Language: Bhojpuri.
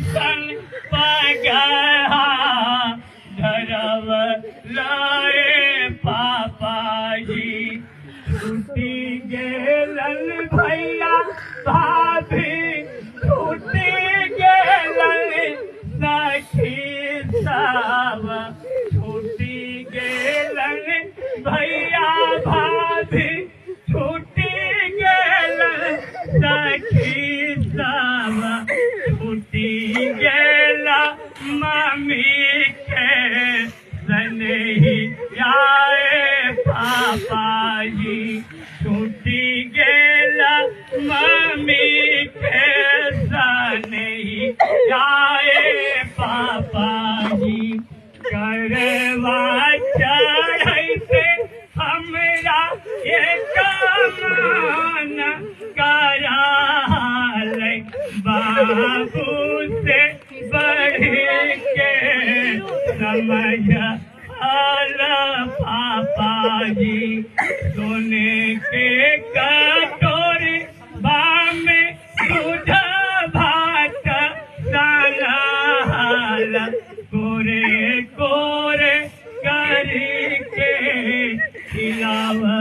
सन पगहा धरव लाए पापाजी छूटी गेलन भैया भाभी छूटी गेलन सखी सब छूटी गेलन भैया भाभी छूटी गेलन सखी सब छूटी गेला मम्मी के सनही आए पापाजी छूटी गेला मम्मी के सनही आए पापाजी करवा चढ़ते हमरा एक मान कराल बाबू से बढ़ के समझ आला पापाजी सोने के कटोरी बामे दूध भात दाना कोरे कोरे करके खिलावा